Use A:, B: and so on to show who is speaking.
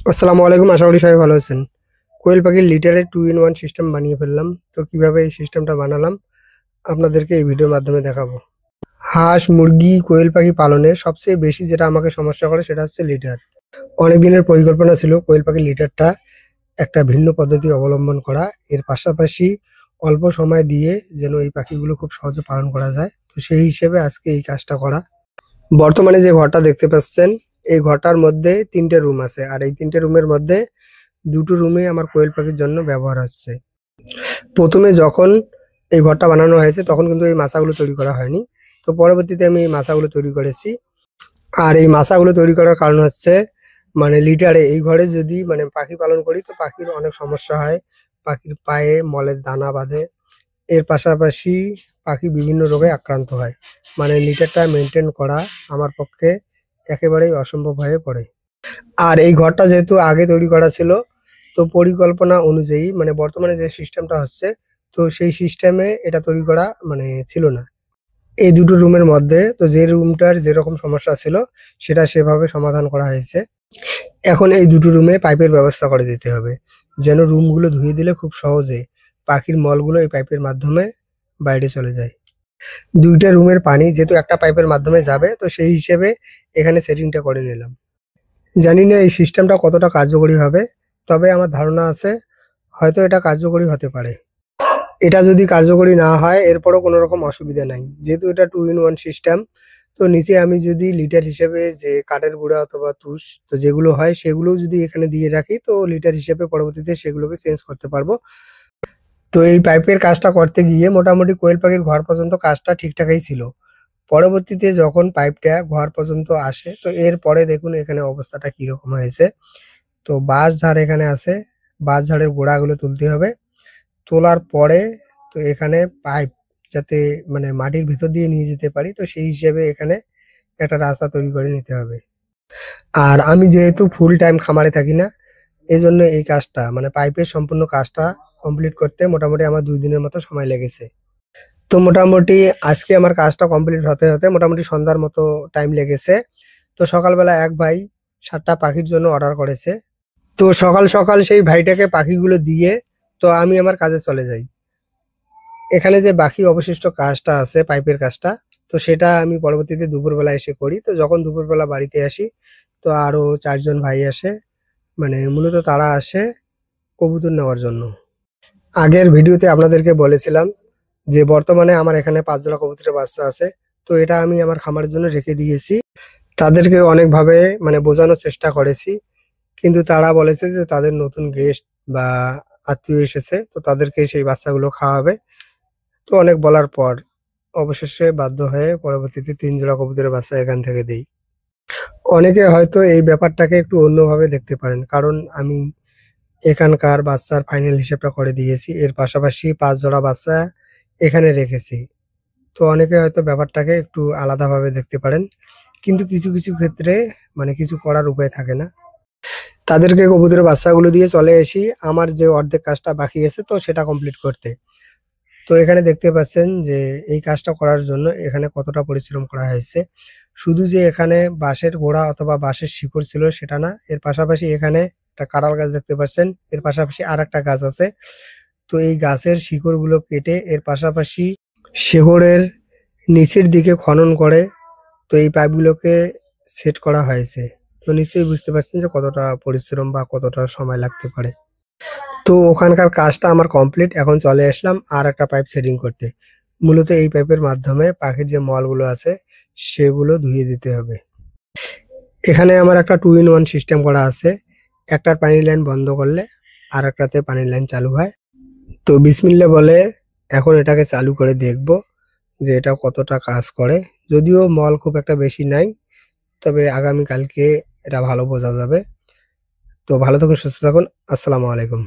A: আসসালামু আলাইকুম। আশা করি সবাই ভালো আছেন। কোয়েল পাখির লিটারে 2 in 1 সিস্টেম বানিয়ে ফেললাম। তো কিভাবে এই সিস্টেমটা বানালাম আপনাদেরকে এই ভিডিওর মাধ্যমে দেখাবো। হাঁস, মুরগি, কোয়েল পাখি পালনে সবচেয়ে বেশি যেটা আমাকে সমস্যা করে সেটা হচ্ছে লিটার। অনেক দিনের পরিকল্পনা ছিল কোয়েল পাখির লিটারটা একটা ভিন্ন পদ্ধতি অবলম্বন করা। এর পাশাপাশি অল্প সময় দিয়ে যেন এই পাখিগুলো খুব সহজে পালন করা যায়। তো সেই হিসেবে আজকে এই কাজটা করা। বর্তমানে যে ঘরটা দেখতে পাচ্ছেন, এই ঘরটার মধ্যে ৩ টে রুম আছে। আর এই ৩ টে রুমের মধ্যে ২ টো রুমে আমার কোয়েল পাখির জন্য ব্যবহার হচ্ছে। ১ম এ যখন এই ঘরটা বানানো হয়েছে তখন কিন্তু এই মাচাগুলো তৈরি করা হয়নি। তো পরবর্তীতে আমি এই মাচাগুলো তৈরি করেছি। আর এই মাচাগুলো তৈরি করার কারণ হচ্ছে মানে লিটারে এই ঘরে যদি মানে পাখি পালন করি তো পাখির অনেক সমস্যা হয়। পাখির পায়ে মলের দানা বাঁধে। এর পাশাপাশি পাখি বিভিন্ন রোগে আক্রান্ত হয়। মানে লিটারটা মেইনটেইন করা আমার পক্ষে একেবারেই অসম্ভব হয়ে পড়ে। আর এই ঘরটা যেহেতু আগে তৈরি করা ছিল, তো পরিকল্পনা অনুযায়ী মানে বর্তমানে যে সিস্টেমটা হচ্ছে, তো সেই সিস্টেমে এটা তৈরি করা মানে ছিল না। এই দুটো রুমের মধ্যে তো যে রুমটার যেরকম সমস্যা ছিল, সেটা সেভাবে সমাধান করা হয়েছে। এখন এই দুটো রুমে পাইপের ব্যবস্থা করে দিতে হবে। যেন রুমগুলো ধুয়ে দিলে খুব সহজে পাখির মলগুলো এই পাইপের মাধ্যমে বাইরে চলে যায়। ২ টা রুমের পানি যেহেতু একটা পাইপের মাধ্যমে যাবে, তো সেই হিসেবে এখানে সেটিংটা করে নিলাম। জানি না এই সিস্টেমটা কতটা কার্যকরী হবে। তবে আমার ধারণা আছে হয়তো এটা কার্যকরী হতে পারে। এটা যদি কার্যকরী না হয় এরপরও কোনো রকম অসুবিধা নাই। যেহেতু এটা 2 in 1 সিস্টেম, তো নিচে আমি যদি লিটার হিসেবে যে কাঠের গুঁড়া অথবা তুষ তো যেগুলো হয় সেগুলোও যদি এখানে দিয়ে রাখি তো লিটার হিসেবে পরবর্তীতে সেগুলোকে চেঞ্জ করতে পারবো। তো এই পাইপের কাজটা করতে গিয়ে মোটামুটি কোয়েল পাখির ঘর পর্যন্ত কাজটা ঠিকঠাকই ছিল। পরবর্তীতে যখন পাইপটা ঘর পর্যন্ত আসে তো এরপরে দেখুন এখানে অবস্থাটা কিরকম হয়েছে। তো বাঁশঝাড় এখানে আছে। বাঁশঝাড়ের গোড়াগুলো তুলতে হবে। তোলার পরে তো এখানে পাইপ যাতে মানে মাটির ভেতর দিয়ে নিয়ে যেতে পারি তো সেই হিসেবে এখানে একটা রাস্তা তৈরি করে নিতে হবে। আর আমি যেহেতু ফুল টাইম খামারে থাকি না, এজন্য এই কাজটা মানে পাইপের সম্পূর্ণ কাজটা কমপ্লিট করতে মোটামুটি আমার ২ দিনের মতো সময় লেগেছে। তো মোটামুটি আজকে আমার কাজটা কমপ্লিট হতে মোটামুটি সন্ধ্যার মতো টাইম লেগেছে। তো সকালবেলা এক ভাই ৭ টা পাখির জন্য অর্ডার করেছে। তো সকাল সেই ভাইটাকে পাখিগুলো দিয়ে তো আমি আমার কাজে চলে যাই। এখানে যে বাকি অবশিষ্ট কাজটা আছে পাইপের কাজটা, তো সেটা আমি পরবর্তীতে দুপুরবেলা এসে করি। তো যখন দুপুরবেলা বাড়িতে আসি, তো আরো ৪ জন ভাই আসে। মানে মূলত তারা আসে কবুতর নেওয়ার জন্য। আগের ভিডিওতে আপনাদেরকে বলেছিলাম যে বর্তমানে আমার এখানে ৫ জোড়া কবুতরের বাচ্চা আছে। তো এটা আমি আমার খামারের জন্য রেখে দিয়েছি। তাদেরকে অনেকভাবে মানে বোঝানোর চেষ্টা করেছি। কিন্তু তারা বলেছে যে তাদের নতুন গেস্ট বা আত্মীয় এসেছে। তো তাদেরকে সেই বাচ্চাগুলো খাওয়াবে। তো অনেক বলার পর অবশেষে বাধ্য হয়ে পরবর্তীতে ৩ জোড়া কবুতরের বাচ্চা এখান থেকে দেই। অনেকে হয়তো এই ব্যাপারটাকে একটু অন্যভাবে দেখতে পারেন। কারণ আমি এখানকার বাচ্চার ফাইনাল হিসেবটা করে দিয়েছি। এর পাশাপাশি ৫ জোড়া বাচ্চা এখানে রেখেছি। তো অনেকে হয়তো ব্যাপারটাকে একটু আলাদাভাবে দেখতে পারেন। কিন্তু কিছু ক্ষেত্রে মানে কিছু করার উপায় থাকে না। তাদেরকে কবুতরের বাচ্চাগুলো দিয়ে চলে আসি আমার যে অর্ধেক কাজটা বাকি আছে তো সেটা কমপ্লিট করতে। তো এখানে দেখতে পাচ্ছেন যে এই কাজটা করার জন্য এখানে কতটা পরিশ্রম করা হয়েছে। শুধু যে এখানে বাঁশের গোড়া অথবা বাঁশের শিকড় ছিল সেটা না। এর পাশাপাশি এখানে একটা কাঁঠাল গাছ দেখতে পাচ্ছেন। এর পাশাপাশি আরেকটা গাছ আছে। তো এই গাছের শিকড়গুলো কেটে এর পাশাপাশি শেকড়ের নিচের দিকে খনন করে তো এই পাইপগুলোকে সেট করা হয়েছে। তো নিশ্চয়ই বুঝতে পারছেন যে কতটা পরিশ্রম বা কতটা সময় লাগতে পারে। তো ওখানকার কাজটা আমার কমপ্লিট। এখন চলে আসলাম আরেকটা পাইপ সেটিং করতে। মূলত এই পাইপের মাধ্যমে পাখির যে মলগুলো আছে সেগুলো ধুয়ে দিতে হবে। এখানে আমার একটা 2 in 1 সিস্টেম করা আছে। একটার পানির লাইন বন্ধ করলে আরেকটাতে পানির লাইন চালু হয়। তো বিসমিল্লাহ বলে এখন এটাকে চালু করে দেখব যে এটা কতটা কাজ করে। যদিও মল খুব একটা বেশি নাই, তবে আগামীকালকে এটা ভালো বোঝা যাবে। তো ভালো থাকুন, সুস্থ থাকুন। আসসালামু আলাইকুম।